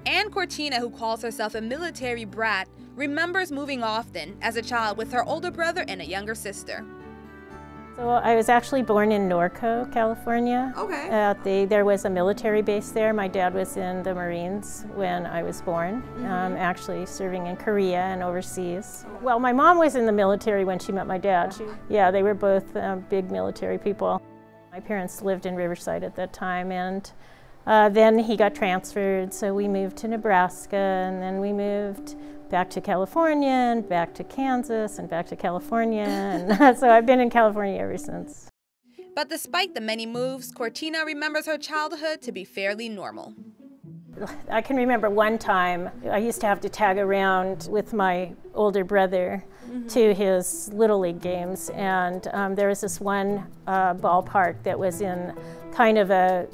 Ann Cortina, who calls herself a military brat, remembers moving often as a child with her older brother and a younger sister. So I was actually born in Norco, California. Okay. There was a military base there. My dad was in the Marines when I was born, actually serving in Korea and overseas. Well, my mom was in the military when she met my dad. Yeah, they were both big military people. My parents lived in Riverside at that time, and then he got transferred, so we moved to Nebraska, and then we moved back to California, and back to Kansas, and back to California, and so I've been in California ever since. But despite the many moves, Cortina remembers her childhood to be fairly normal. I can remember one time I used to have to tag around with my older brother to his Little League games, and there was this one ballpark that was in kind of a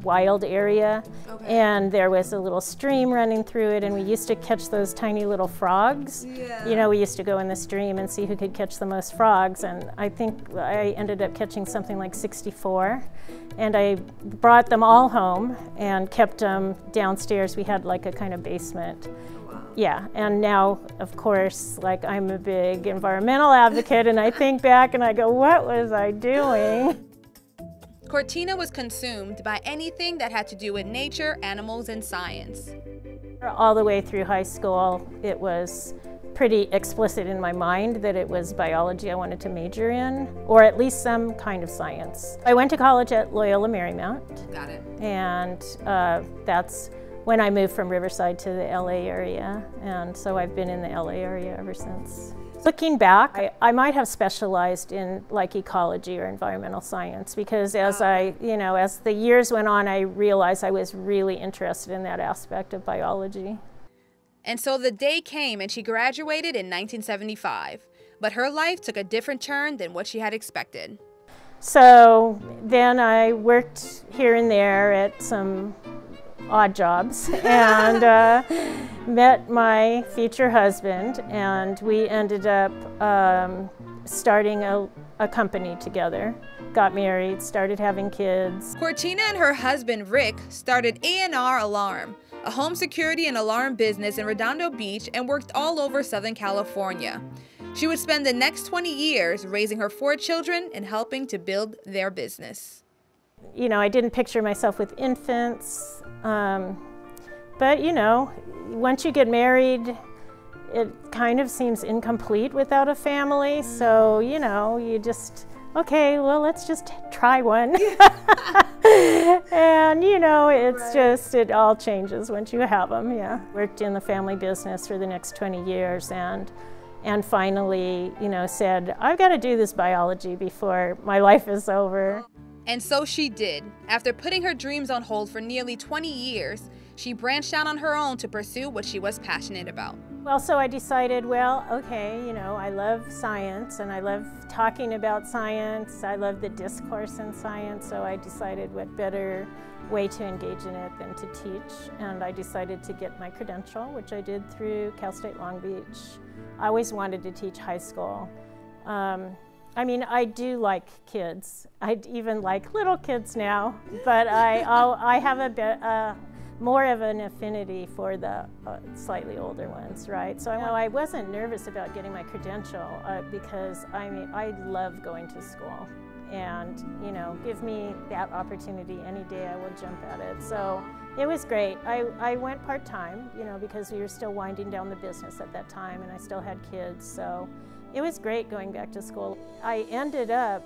wild area, and there was a little stream running through it, and we used to catch those tiny little frogs. You know, we used to go in the stream and see who could catch the most frogs, and I think I ended up catching something like 64, and I brought them all home and kept them downstairs. We had like a kind of basement. Yeah, and now, of course, like, I'm a big environmental advocate, and I think back and I go, what was I doing? Cortina was consumed by anything that had to do with nature, animals, and science. All the way through high school, it was pretty explicit in my mind that it was biology I wanted to major in, or at least some kind of science. I went to college at Loyola Marymount. Got it. And that's when I moved from Riverside to the LA area, and so I've been in the LA area ever since. Looking back, I might have specialized in like ecology or environmental science, because as as the years went on, I realized I was really interested in that aspect of biology. And so the day came and she graduated in 1975, but her life took a different turn than what she had expected. So then I worked here and there at some odd jobs and met my future husband, and we ended up starting a company together, got married, started having kids. Cortina and her husband Rick started A&R Alarm, a home security and alarm business in Redondo Beach, and worked all over Southern California. She would spend the next 20 years raising her 4 children and helping to build their business. You know, I didn't picture myself with infants, but you know, once you get married, it kind of seems incomplete without a family, so you know, you just, okay, well, let's just try one. And you know, it's just, it all changes once you have them, yeah. Worked in the family business for the next 20 years and finally, you know, said, I've got to do this biology before my life is over. And so she did. After putting her dreams on hold for nearly 20 years, she branched out on her own to pursue what she was passionate about. Well, so I decided, well, okay, you know, I love science and I love talking about science. I love the discourse in science, so I decided what better way to engage in it than to teach. And I decided to get my credential, which I did through Cal State Long Beach. I always wanted to teach high school. I mean, I do like kids. I even like little kids now, but I have a bit more of an affinity for the slightly older ones, right? So I wasn't nervous about getting my credential because I mean, I love going to school, and you know, give me that opportunity any day, I will jump at it. So it was great. I went part-time, you know, because we were still winding down the business at that time, and I still had kids, so it was great going back to school. I ended up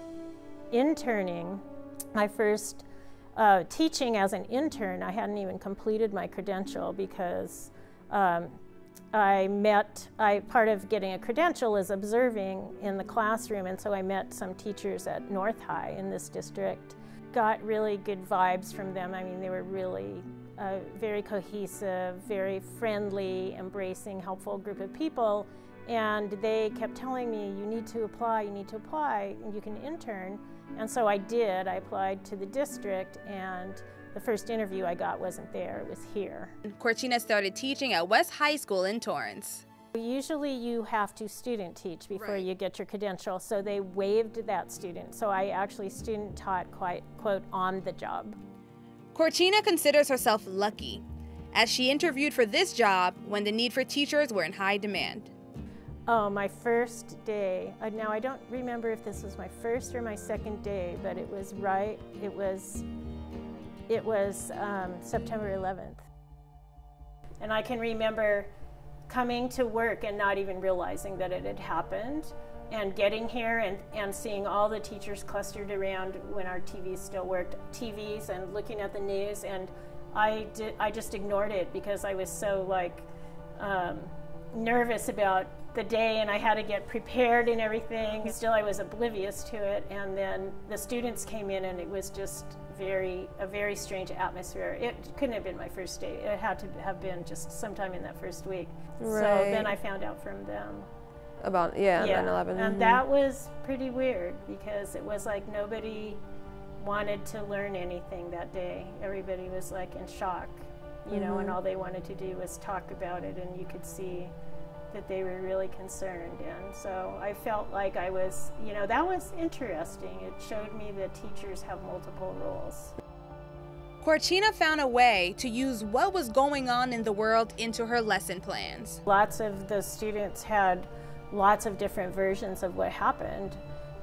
interning. My first teaching as an intern, I hadn't even completed my credential because part of getting a credential is observing in the classroom, and so I met some teachers at North High in this district. Got really good vibes from them. I mean, they were really very cohesive, very friendly, embracing, helpful group of people. And they kept telling me, you need to apply, and you can intern. And so I did. I applied to the district, and the first interview I got wasn't there, it was here. Cortina started teaching at West High School in Torrance. Usually you have to student teach before you get your credential, so they waived that student. So I actually student taught quite, quote, on the job. Cortina considers herself lucky, as she interviewed for this job when the need for teachers were in high demand. Oh, my first day. Now, I don't remember if this was my first or my second day, but it was September 11th. And I can remember coming to work and not even realizing that it had happened, and getting here and seeing all the teachers clustered around when our TVs still worked, TVs, and looking at the news, and I just ignored it because I was so nervous about the day, and I had to get prepared and everything. Still, I was oblivious to it, and then the students came in, and it was just a very strange atmosphere. It couldn't have been my first day. It had to have been just sometime in that first week. Right. So then I found out from them. About, 9/11. And that was pretty weird because it was like nobody wanted to learn anything that day. Everybody was like in shock, you know, and all they wanted to do was talk about it, and you could see that they were really concerned. And so I felt like I was, you know, that was interesting. It showed me that teachers have multiple roles. Cortina found a way to use what was going on in the world into her lesson plans. Lots of the students had lots of different versions of what happened.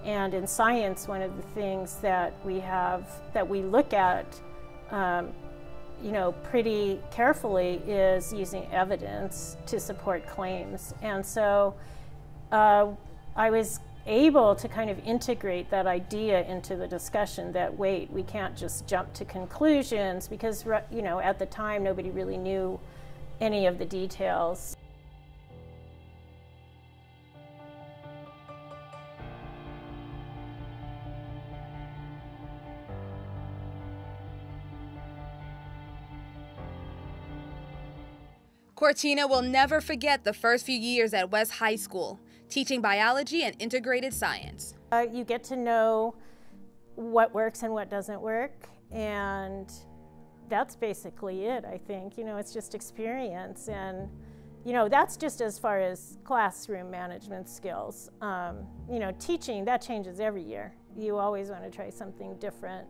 And in science, one of the things that we look at, you know, pretty carefully is using evidence to support claims. And so I was able to kind of integrate that idea into the discussion that, wait, we can't just jump to conclusions because, you know, at the time nobody really knew any of the details. Cortina will never forget the first few years at West High School, teaching biology and integrated science. You get to know what works and what doesn't work, and that's basically it, I think. You know, it's just experience, and, you know, that's just as far as classroom management skills. You know, teaching, that changes every year. You always want to try something different,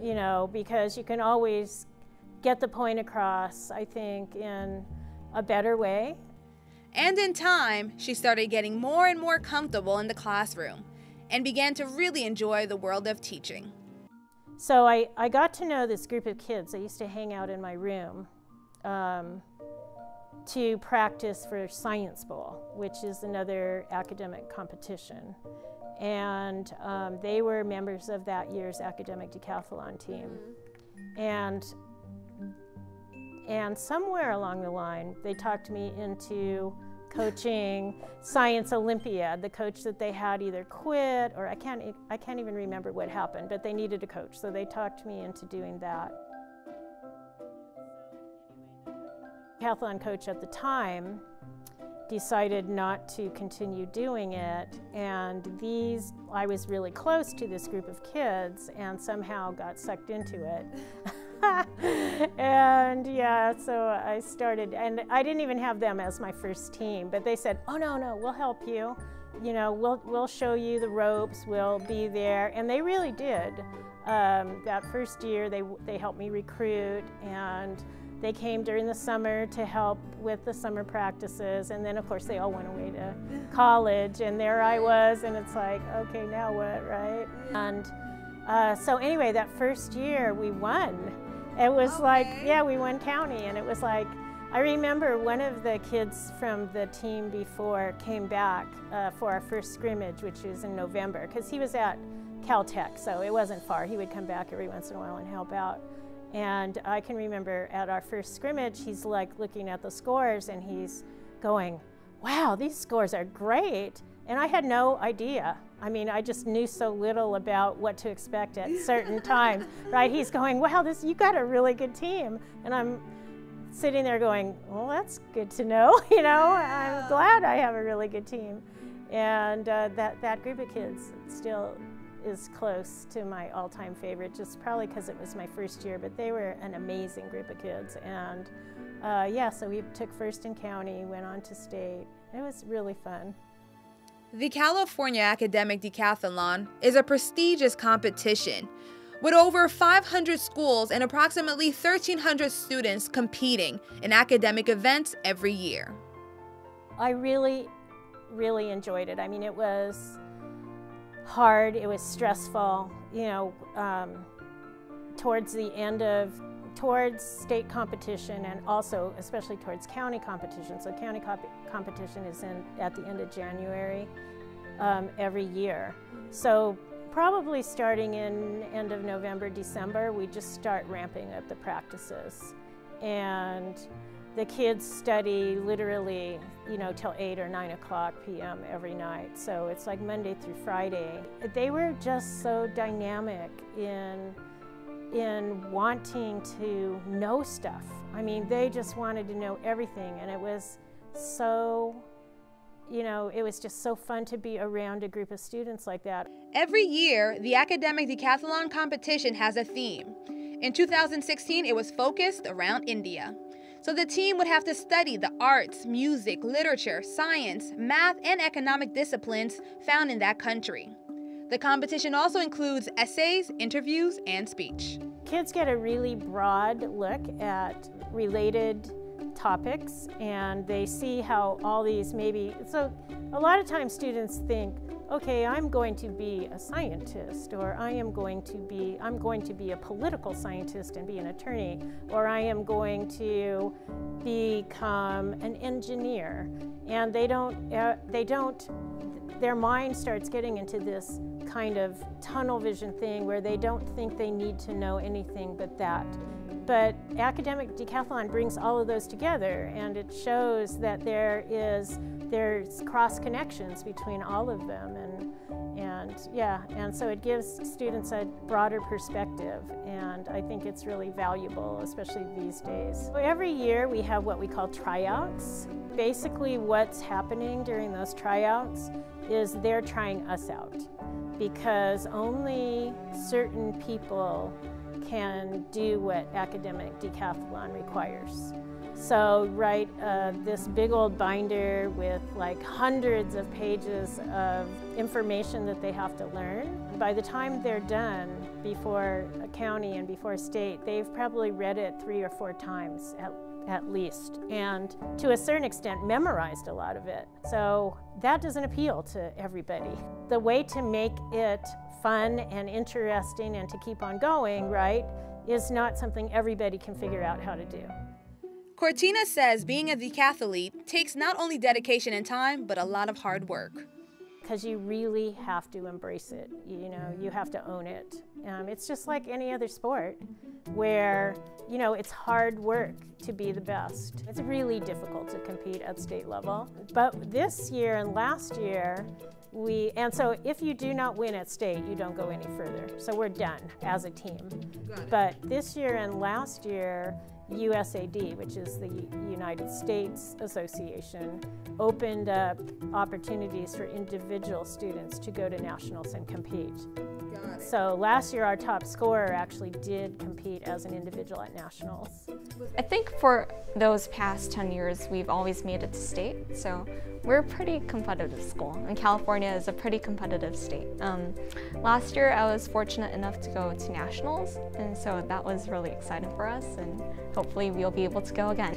you know, because you can always get the point across, I think, in a better way. And in time, she started getting more and more comfortable in the classroom and began to really enjoy the world of teaching. So I got to know this group of kids. I used to hang out in my room to practice for Science Bowl, which is another academic competition. And they were members of that year's academic decathlon team. And somewhere along the line, they talked me into coaching Science Olympiad. The coach that they had either quit, or I can't even remember what happened, but they needed a coach, so they talked me into doing that. The decathlon coach at the time decided not to continue doing it, and I was really close to this group of kids and somehow got sucked into it. And yeah, so I started, and I didn't even have them as my first team, but they said, oh no, we'll help you. You know, we'll show you the ropes, we'll be there. And they really did. That first year, they helped me recruit, and they came during the summer to help with the summer practices. And then of course they all went away to college, and there I was, and it's like, okay, now what, right? And so anyway, that first year we won. It was like, yeah, we won county, and it was like, I remember one of the kids from the team before came back for our first scrimmage, which was in November, because he was at Caltech, so it wasn't far. He would come back every once in a while and help out. And I can remember at our first scrimmage, he's like looking at the scores, and he's going, wow, these scores are great. And I had no idea. I mean, I just knew so little about what to expect at certain times, right? He's going, wow, you got a really good team. And I'm sitting there going, well, that's good to know, you know? I'm glad I have a really good team. And that group of kids still is close to my all-time favorite, just probably because it was my first year, but they were an amazing group of kids. And yeah, so we took first in county, went on to state. It was really fun. The California Academic Decathlon is a prestigious competition With over 500 schools and approximately 1,300 students competing in academic events every year. I really enjoyed it. I mean, it was hard, it was stressful, you know, towards state competition and also especially towards county competition. So county competition is at the end of January every year. So probably starting in end of November, December, we just start ramping up the practices. And the kids study literally, you know, till 8 or 9 o'clock p.m. every night. So it's like Monday through Friday. They were just so dynamic in wanting to know stuff. I mean, they just wanted to know everything, and it was so, you know, it was just so fun to be around a group of students like that. Every year, the academic decathlon competition has a theme. In 2016, it was focused around India. So the team would have to study the arts, music, literature, science, math, and economic disciplines found in that country. The competition also includes essays, interviews, and speech. Kids get a really broad look at related topics, and they see how all these so a lot of times students think, okay, I'm going to be a scientist, or I'm going to be a political scientist and be an attorney, or I am going to become an engineer. And their mind starts getting into this kind of tunnel vision thing where they don't think they need to know anything but that. But academic decathlon brings all of those together, and it shows that there's cross connections between all of them, and so it gives students a broader perspective, and I think it's really valuable, especially these days. So every year we have what we call tryouts. Basically what's happening during those tryouts is they're trying us out, because only certain people can do what academic decathlon requires. So write this big old binder with like hundreds of pages of information that they have to learn. By the time they're done, before a county and before state, they've probably read it 3 or 4 times at least, and to a certain extent memorized a lot of it. So that doesn't appeal to everybody. The way to make it fun and interesting and to keep on going, right, is not something everybody can figure out how to do. Cortina says being a decathlete takes not only dedication and time, but a lot of hard work. Because you really have to embrace it, you know, you have to own it. It's just like any other sport where, you know, it's hard work to be the best. It's really difficult to compete at state level. But this year and last year, and so if you do not win at state, you don't go any further. So we're done as a team. But this year and last year, USAD, which is the United States Association, opened up opportunities for individual students to go to nationals and compete. So last year our top scorer actually did compete as an individual at nationals. I think for those past 10 years we've always made it to state, so we're a pretty competitive school, and California is a pretty competitive state. Last year I was fortunate enough to go to nationals, and so that was really exciting for us, and hopefully we'll be able to go again.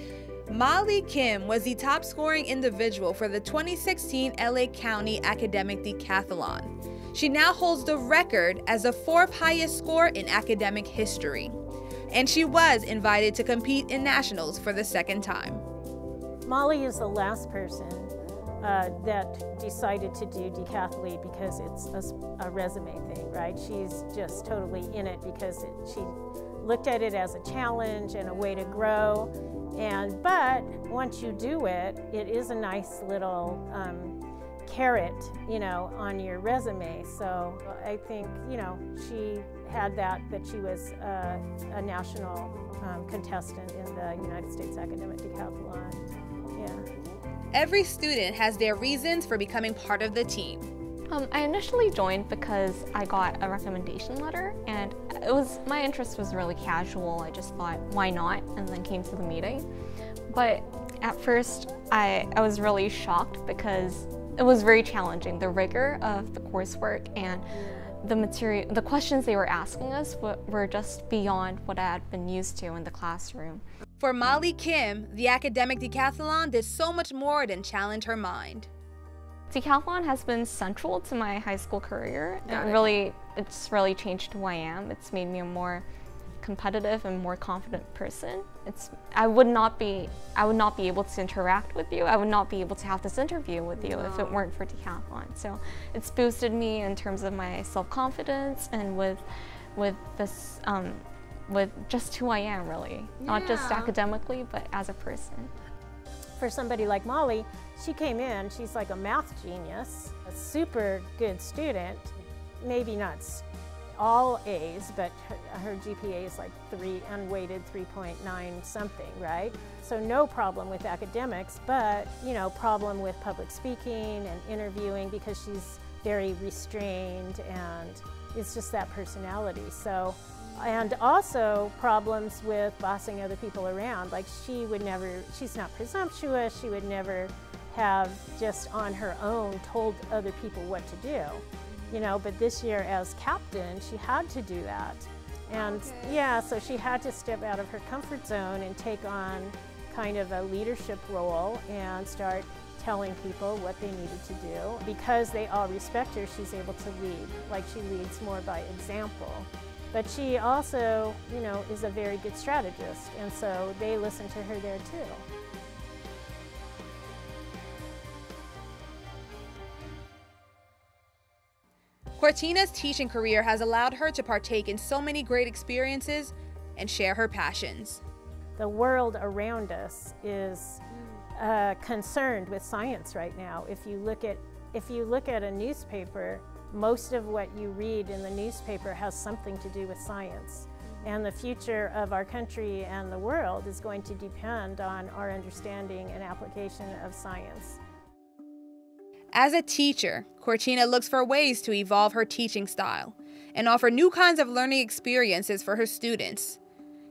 Molly Kim was the top scoring individual for the 2016 LA County Academic Decathlon. She now holds the record as the 4th highest score in academic history. And she was invited to compete in nationals for the 2nd time. Molly is the last person that decided to do decathlete because it's a resume thing, right? She's just totally in it because she looked at it as a challenge and a way to grow. But once you do it, it is a nice little carrot, you know, on your resume. So I think, you know, she had that she was a national contestant in the United States Academic Decathlon. Yeah. Every student has their reasons for becoming part of the team. I initially joined because I got a recommendation letter, and my interest was really casual. I just thought, why not? And then came to the meeting. But at first, I was really shocked because it was very challenging, the rigor of the coursework, and the questions they were asking us were just beyond what I had been used to in the classroom. For Molly Kim, the academic decathlon did so much more than challenge her mind. Decathlon has been central to my high school career. It's really changed who I am. It's made me a more competitive and more confident person. I would not be able to interact with you. I would not be able to have this interview with you if it weren't for Decathlon. So it's boosted me in terms of my self-confidence and with this with just who I am, really. Not just academically, but as a person. For somebody like Molly, she came in, she's like a math genius, a super good student, maybe not all A's, but her GPA is like unweighted 3.9 something, right? So no problem with academics, but problem with public speaking and interviewing because she's very restrained and it's just that personality. So, and also problems with bossing other people around. Like she's not presumptuous, she would never have just on her own told other people what to do. But this year as captain, she had to do that. And so she had to step out of her comfort zone and take on kind of a leadership role and start telling people what they needed to do. Because they all respect her, she's able to lead. Like she leads more by example. But she also, is a very good strategist, and so they listen to her there too. Cortina's teaching career has allowed her to partake in so many great experiences and share her passions. The world around us is concerned with science right now. If you look at a newspaper, most of what you read in the newspaper has something to do with science. And the future of our country and the world is going to depend on our understanding and application of science. As a teacher, Cortina looks for ways to evolve her teaching style and offer new kinds of learning experiences for her students.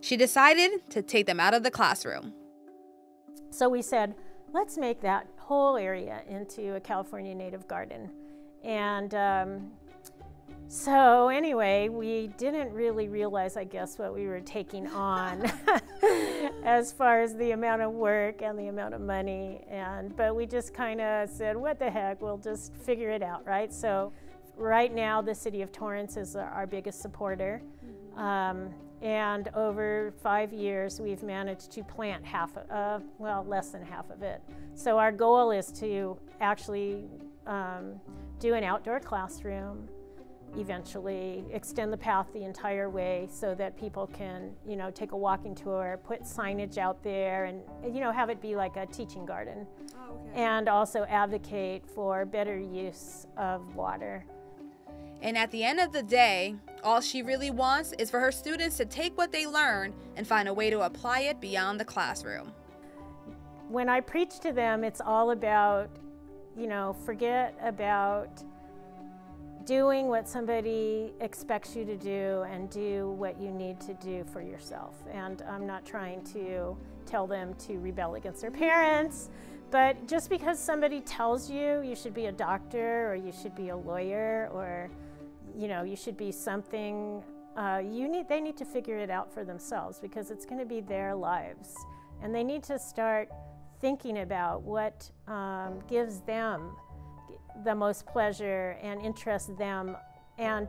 She decided to take them out of the classroom. So we said, let's make that whole area into a California native garden. And so anyway, we didn't really realize, I guess, what we were taking on as far as the amount of work and the amount of money. But we just kind of said, what the heck, we'll just figure it out, right? So right now, the city of Torrance is our biggest supporter. And over 5 years, we've managed to plant less than half of it. So our goal is to actually do an outdoor classroom, eventually extend the path the entire way so that people can, take a walking tour, put signage out there and, have it be like a teaching garden. Oh, okay. And also advocate for better use of water. And at the end of the day, all she really wants is for her students to take what they learn and find a way to apply it beyond the classroom. When I preach to them, it's all about, forget about doing what somebody expects you to do and do what you need to do for yourself. And I'm not trying to tell them to rebel against their parents, but just because somebody tells you you should be a doctor or you should be a lawyer or you should be something, they need to figure it out for themselves because it's going to be their lives. And they need to start thinking about what gives them the most pleasure and interests them, and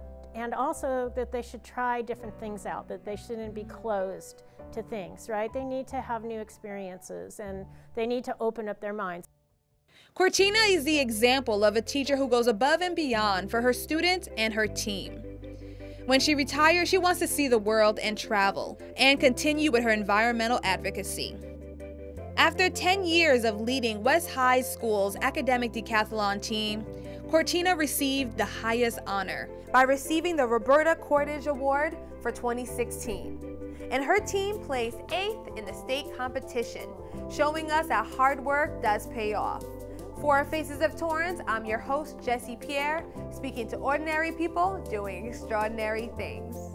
also that they should try different things out, that they shouldn't be closed to things, right? They need to have new experiences and they need to open up their minds. Cortina is the example of a teacher who goes above and beyond for her students and her team. When she retires, she wants to see the world and travel and continue with her environmental advocacy. After 10 years of leading West High School's academic decathlon team, Cortina received the highest honor by receiving the Roberta Cordage Award for 2016. And her team placed 8th in the state competition, showing us that hard work does pay off. For Faces of Torrance, I'm your host, Jesse Pierre, speaking to ordinary people doing extraordinary things.